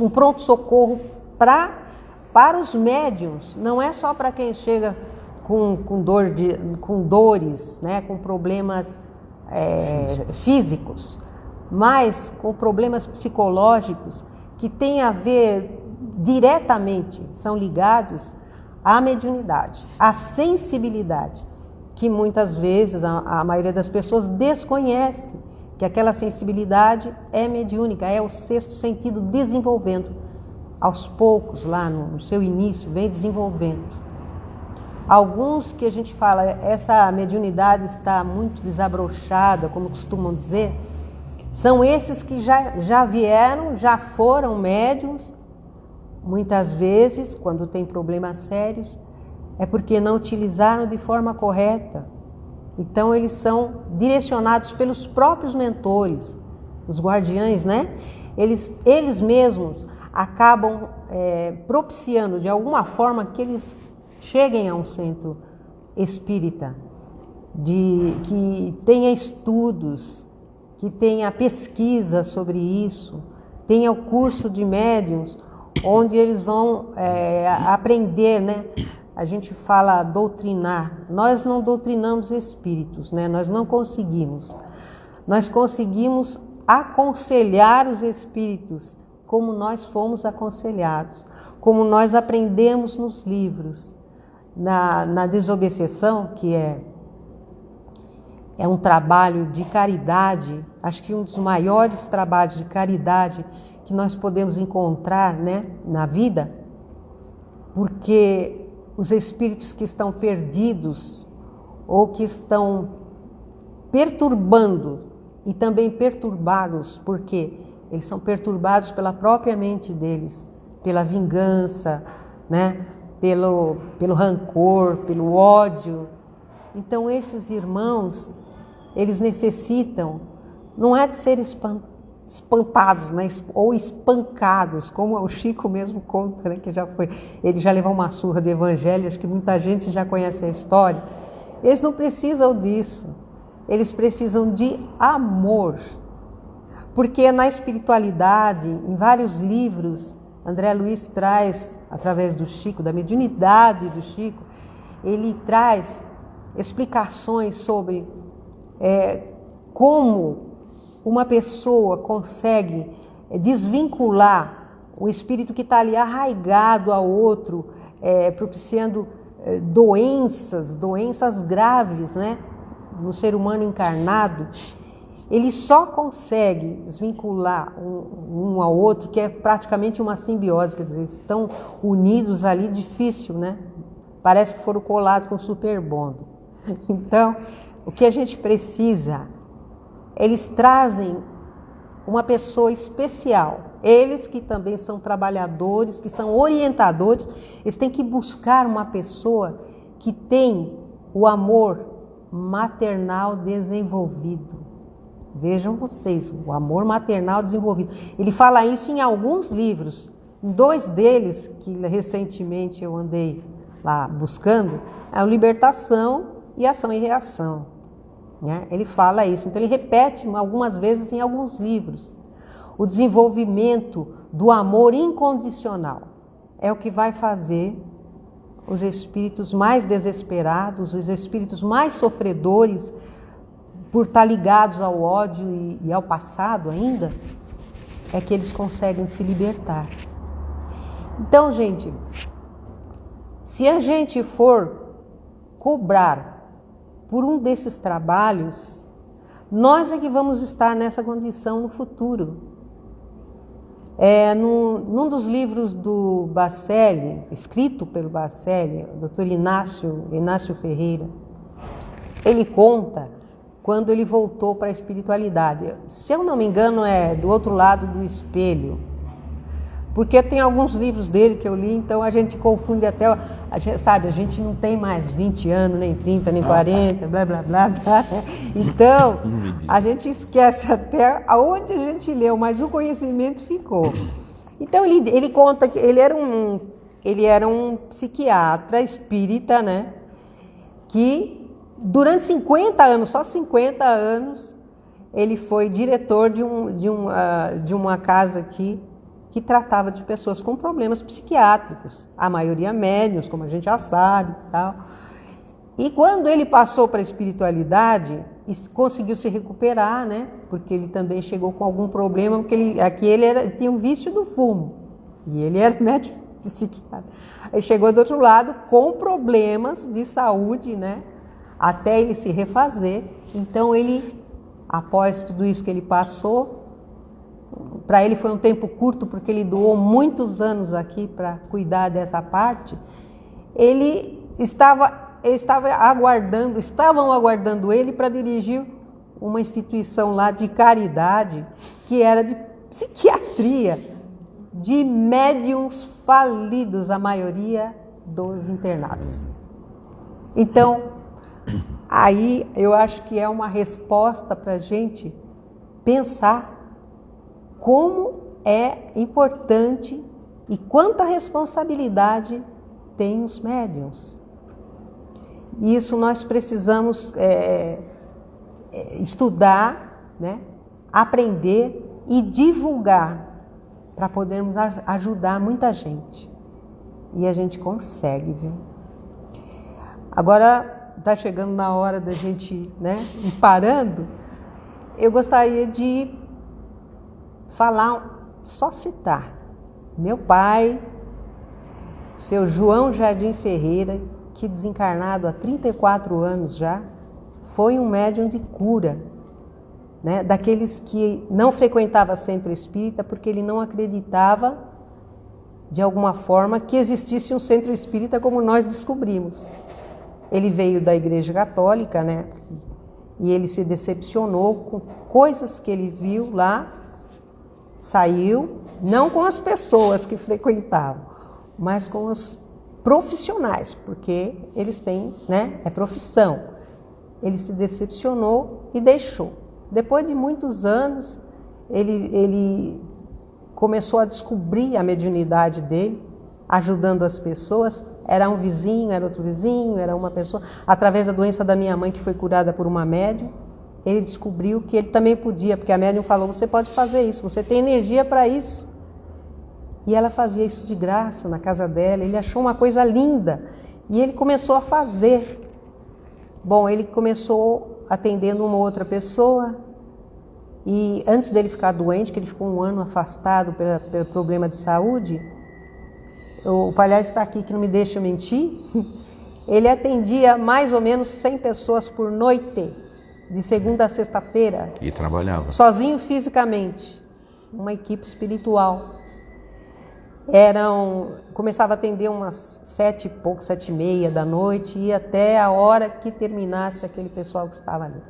um pronto-socorro para os médiuns. Não é só para quem chega com dores, né, com problemas físicos, mas com problemas psicológicos que têm a ver diretamente, são ligados à mediunidade, à sensibilidade, que muitas vezes a maioria das pessoas desconhece, que aquela sensibilidade é mediúnica, é o 6º sentido desenvolvendo. Aos poucos, lá no seu início, vem desenvolvendo. Alguns que a gente fala, essa mediunidade está muito desabrochada, como costumam dizer, são esses que já vieram, já foram médiuns, muitas vezes, quando tem problemas sérios, é porque não utilizaram de forma correta. Então, eles são direcionados pelos próprios mentores, os guardiães, né? Eles mesmos acabam propiciando, de alguma forma, que eles cheguem a um centro espírita, que tenha estudos, que tenha pesquisa sobre isso, tenha o curso de médiuns, onde eles vão aprender, né? A gente fala doutrinar. Nós não doutrinamos espíritos, né? Nós não conseguimos. Nós conseguimos aconselhar os espíritos como nós fomos aconselhados, como nós aprendemos nos livros. Na desobsessão, que é um trabalho de caridade, acho que um dos maiores trabalhos de caridade que nós podemos encontrar, né, na vida, porque os espíritos que estão perdidos ou que estão perturbando e também perturbados porque eles são perturbados pela própria mente deles, pela vingança, né? Pelo rancor, pelo ódio. Então esses irmãos, eles necessitam, não é de ser espantados, né? Ou espancados, como o Chico mesmo conta, né? Que ele já levou uma surra de evangelho, acho que muita gente já conhece a história. Eles não precisam disso, eles precisam de amor. Porque na espiritualidade, em vários livros, André Luiz traz, através do Chico, da mediunidade do Chico, ele traz explicações sobre como uma pessoa consegue desvincular o espírito que está ali arraigado ao outro, propiciando doenças graves, né, no ser humano encarnado. Ele só consegue desvincular um ao outro, que é praticamente uma simbiose, quer dizer, estão unidos ali, difícil, né? Parece que foram colados com super bond. Então, o que a gente precisa, eles trazem uma pessoa especial. Eles que também são trabalhadores, que são orientadores, eles têm que buscar uma pessoa que tem o amor maternal desenvolvido. Vejam vocês, o amor maternal desenvolvido. Ele fala isso em alguns livros. Em 2 deles, que recentemente eu andei lá buscando, é o Libertação e Ação e Reação. Né? Ele fala isso. Então ele repete algumas vezes em alguns livros. O desenvolvimento do amor incondicional é o que vai fazer os espíritos mais desesperados, os espíritos mais sofredores, por estar ligados ao ódio e ao passado ainda, é que eles conseguem se libertar. Então, gente, se a gente for cobrar por um desses trabalhos, nós é que vamos estar nessa condição no futuro. Num dos livros do Bacelli, escrito pelo Bacelli, o Dr. Inácio Ferreira, ele conta quando ele voltou para a espiritualidade. Se eu não me engano, é do outro lado do espelho. Porque tem alguns livros dele que eu li, então a gente confunde até, a gente não tem mais 20 anos, nem 30, nem 40, blá, blá, blá, blá. Então, a gente esquece até aonde a gente leu, mas o conhecimento ficou. Então, ele conta que ele era um psiquiatra espírita, né, que durante 50 anos, só 50 anos, ele foi diretor de uma casa aqui que tratava de pessoas com problemas psiquiátricos, a maioria médiuns, como a gente já sabe, tal. E quando ele passou para a espiritualidade, conseguiu se recuperar, né? Porque ele também chegou com algum problema, porque ele tinha um vício do fumo, e ele era médico psiquiatra. Aí chegou do outro lado com problemas de saúde, né? Até ele se refazer. Então ele, após tudo isso que ele passou, para ele foi um tempo curto, porque ele doou muitos anos aqui para cuidar dessa parte. Estavam aguardando ele para dirigir uma instituição lá de caridade, que era de psiquiatria, de médiuns falidos, a maioria dos internados. Então, aí eu acho que é uma resposta para a gente pensar como é importante e quanta responsabilidade tem os médiuns. Isso nós precisamos estudar, né? Aprender e divulgar para podermos ajudar muita gente. E a gente consegue, viu? Agora está chegando na hora da gente, né, ir parando. Eu gostaria de falar, só citar meu pai, seu João Jardim Ferreira, que desencarnado há 34 anos já, foi um médium de cura, né? Daqueles que não frequentava centro espírita porque ele não acreditava, de alguma forma, que existisse um centro espírita como nós descobrimos. Ele veio da Igreja Católica, né? E ele se decepcionou com coisas que ele viu lá, saiu, não com as pessoas que frequentavam, mas com os profissionais, porque eles têm, né, é profissão. Ele se decepcionou e deixou. Depois de muitos anos, ele começou a descobrir a mediunidade dele, ajudando as pessoas. Era um vizinho, era outro vizinho, era uma pessoa. Através da doença da minha mãe, que foi curada por uma médium, ele descobriu que ele também podia, porque a médium falou, você pode fazer isso, você tem energia para isso. E ela fazia isso de graça na casa dela, ele achou uma coisa linda e ele começou a fazer. Bom, ele começou atendendo uma outra pessoa e antes dele ficar doente, que ele ficou um ano afastado pelo problema de saúde, o palhaço está aqui que não me deixa mentir, ele atendia mais ou menos 100 pessoas por noite, de segunda a sexta-feira. E trabalhava. Sozinho fisicamente, uma equipe espiritual. Começava a atender umas 7 e pouco, 7h30 da noite, e até a hora que terminasse aquele pessoal que estava ali.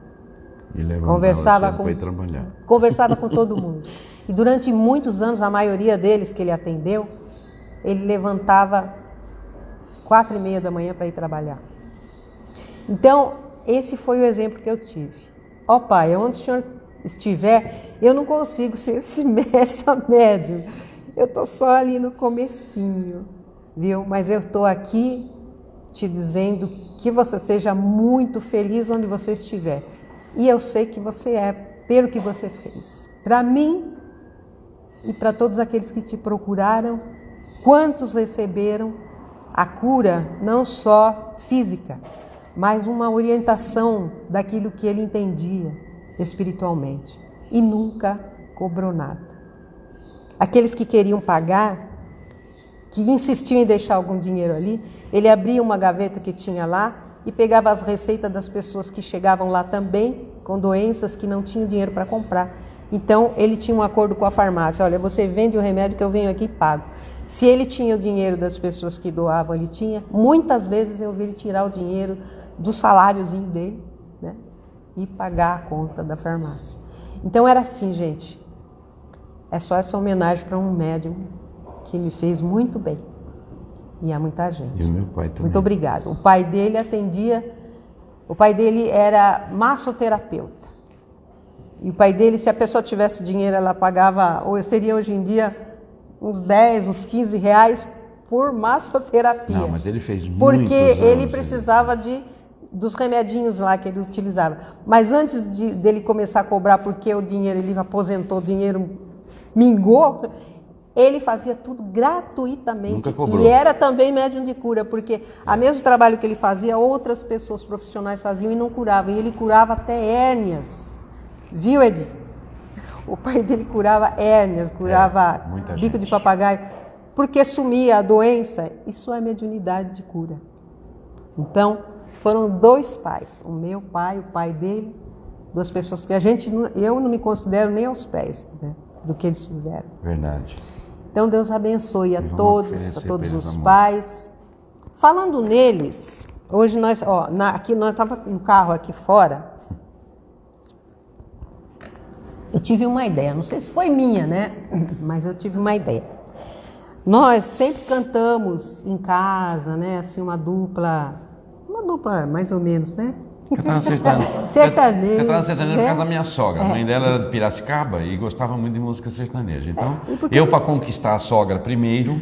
E Conversava com todo mundo. E durante muitos anos, a maioria deles que ele atendeu, ele levantava 4h30 da manhã para ir trabalhar. Então, esse foi o exemplo que eu tive. Ó Pai, onde o Senhor estiver, eu não consigo ser essa médium. Eu estou só ali no comecinho, viu? Mas eu estou aqui te dizendo que você seja muito feliz onde você estiver. E eu sei que você é, pelo que você fez. Para mim e para todos aqueles que te procuraram, quantos receberam a cura, não só física, mas uma orientação daquilo que ele entendia espiritualmente. E nunca cobrou nada. Aqueles que queriam pagar, que insistiam em deixar algum dinheiro ali, ele abria uma gaveta que tinha lá e pegava as receitas das pessoas que chegavam lá também com doenças que não tinham dinheiro para comprar. Então ele tinha um acordo com a farmácia, olha, você vende o remédio que eu venho aqui e pago. Se ele tinha o dinheiro das pessoas que doavam, ele tinha. Muitas vezes eu vi ele tirar o dinheiro do saláriozinho dele, né, e pagar a conta da farmácia. Então era assim, gente. É só essa homenagem para um médium que me fez muito bem. E a muita gente. E o meu pai também. Muito obrigado. O pai dele era massoterapeuta. E o pai dele, se a pessoa tivesse dinheiro, ela pagava, ou seria hoje em dia, uns 10, uns 15 reais por massoterapia. Não, mas ele fez muito. Porque ele precisava dos remedinhos lá que ele utilizava. Mas antes dele começar a cobrar, porque o dinheiro, ele aposentou, o dinheiro mingou, ele fazia tudo gratuitamente. Nunca cobrou. E era também médium de cura, porque o mesmo trabalho que ele fazia, outras pessoas profissionais faziam e não curavam. E ele curava até hérnias. Viu, Edi? O pai dele curava hérnias, curava bico de papagaio, porque sumia a doença. Isso é mediunidade de cura. Então, foram 2 pais, o meu pai, o pai dele, 2 pessoas que eu não me considero nem aos pés, né, do que eles fizeram. Verdade. Então Deus abençoe a todos os pais. Falando neles, hoje nós estávamos no carro aqui fora. Eu tive uma ideia, não sei se foi minha, né? Mas eu tive uma ideia. Nós sempre cantamos em casa, né? Assim, uma dupla mais ou menos, né? Cantava sertanejo. Cantava sertanejo por né? causa da minha sogra. A mãe dela era de Piracicaba e gostava muito de música sertaneja. Então, eu para conquistar a sogra primeiro,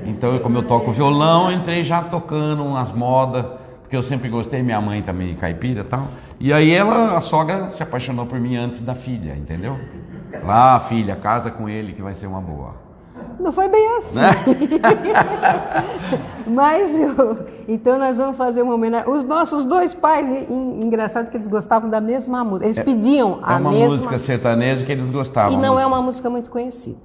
então como eu toco violão, entrei já tocando umas modas, porque eu sempre gostei, minha mãe também caipira e tal. E aí a sogra se apaixonou por mim antes da filha, entendeu? Lá, filha, casa com ele que vai ser uma boa. Não foi bem assim. Mas então nós vamos fazer uma homenagem. Os nossos 2 pais, engraçado que eles gostavam da mesma música. Eles pediam a mesma. É uma música sertaneja que eles gostavam. E não é uma música muito conhecida.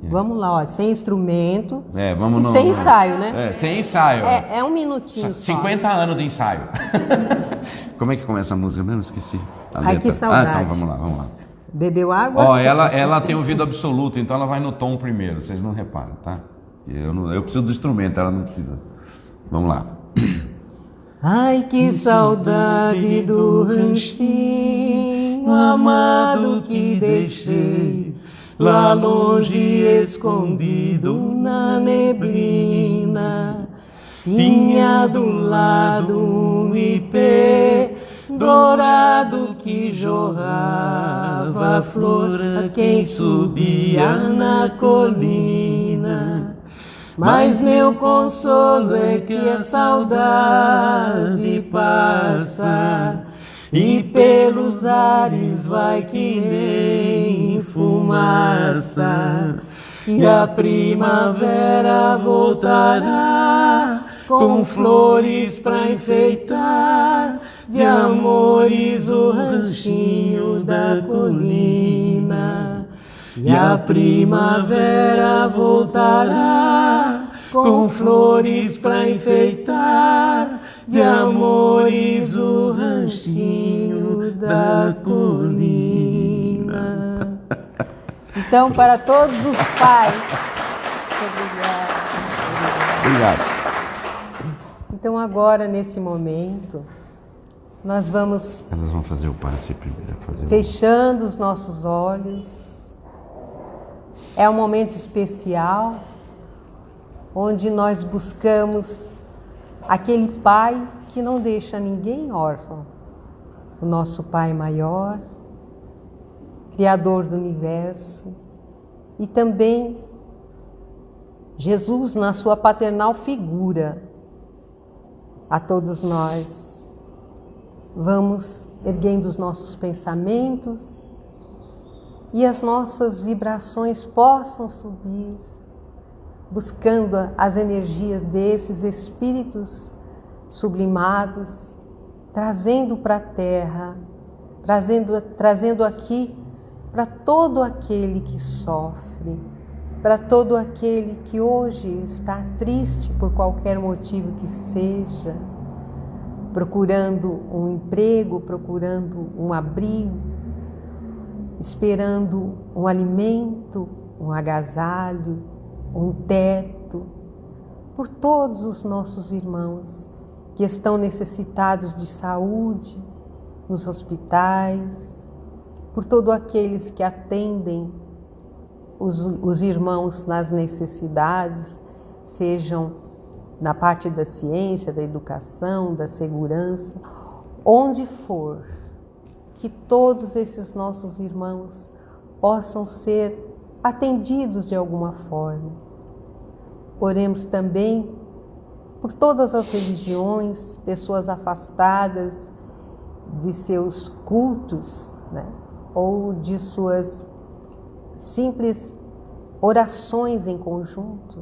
Vamos lá, ó, sem instrumento vamos e sem ensaio, né? Sem ensaio. É um minutinho só. 50 anos de ensaio. Como é que começa a música mesmo? Esqueci. Ai, que saudade. Então vamos lá. Bebeu água? Ela tem ouvido absoluto, então ela vai no tom primeiro, vocês não reparam, tá? Eu preciso do instrumento, ela não precisa. Vamos lá. Ai, que saudade do ranchinho amado que deixei lá longe escondido na neblina, tinha do lado um ipê dourado que jorrava flor a quem subia na colina. Mas meu consolo é que a saudade passa e pelos ares vai que nem fumaça, e a primavera voltará com flores pra enfeitar de amores o ranchinho da colina. E a primavera voltará com flores pra enfeitar de amores o ranchinho da colina. Então, para todos os pais, Obrigado. Então, agora, nesse momento, nós vamos Elas vão fazer o passe primeiro. fechando os nossos olhos. É um momento especial, onde nós buscamos aquele Pai que não deixa ninguém órfão. O nosso Pai maior, Criador do Universo, e também Jesus na sua paternal figura a todos nós. Vamos erguendo os nossos pensamentos e as nossas vibrações possam subir, buscando as energias desses espíritos sublimados, trazendo para a Terra, trazendo aqui para todo aquele que sofre, para todo aquele que hoje está triste por qualquer motivo que seja, procurando um emprego, procurando um abrigo, esperando um alimento, um agasalho, um teto, por todos os nossos irmãos que estão necessitados de saúde nos hospitais, por todos aqueles que atendem os irmãos nas necessidades, sejam na parte da ciência, da educação, da segurança, onde for, que todos esses nossos irmãos possam ser atendidos de alguma forma. Oremos também por todas as religiões, pessoas afastadas de seus cultos, né? Ou de suas simples orações em conjunto.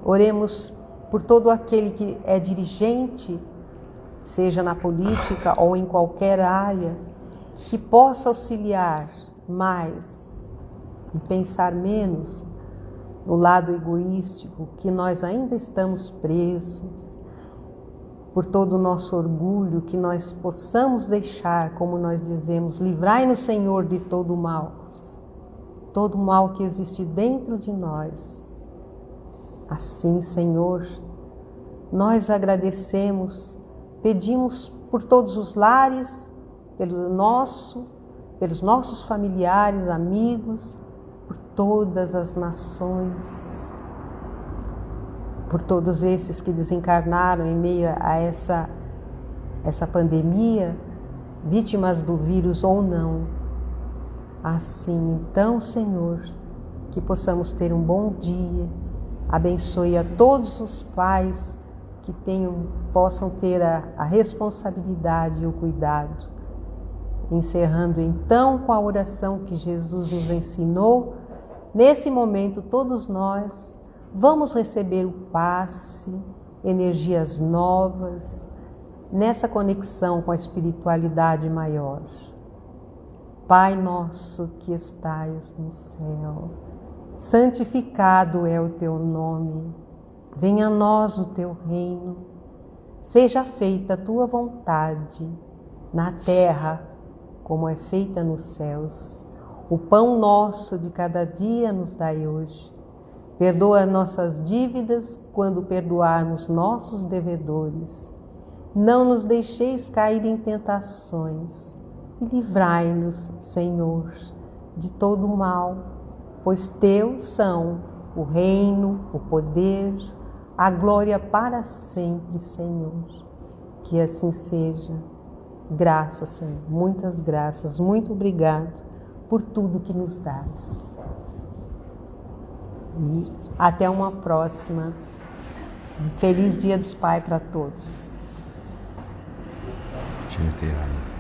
Oremos por todo aquele que é dirigente, seja na política ou em qualquer área, que possa auxiliar mais e pensar menos no lado egoístico que nós ainda estamos presos, por todo o nosso orgulho, que nós possamos deixar, como nós dizemos, livrai-nos, Senhor, de todo o mal que existe dentro de nós. Assim, Senhor, nós agradecemos, pedimos por todos os lares, pelos nossos familiares, amigos, por todas as nações, por todos esses que desencarnaram em meio a essa pandemia, vítimas do vírus ou não. Assim, então, Senhor, que possamos ter um bom dia. Abençoe a todos os pais que possam ter a responsabilidade e o cuidado. Encerrando então com a oração que Jesus nos ensinou, nesse momento todos nós vamos receber o passe, energias novas, nessa conexão com a espiritualidade maior. Pai nosso que estais no céu, santificado é o teu nome, venha a nós o teu reino, seja feita a tua vontade, na terra como é feita nos céus. O pão nosso de cada dia nos dai hoje. Perdoa nossas dívidas quando perdoarmos nossos devedores. Não nos deixeis cair em tentações e livrai-nos, Senhor, de todo o mal, pois Teus são o reino, o poder, a glória para sempre, Senhor. Que assim seja. Graças, Senhor, muitas graças, muito obrigado por tudo que nos dás. E até uma próxima. Um feliz Dia dos Pais para todos. Tchau.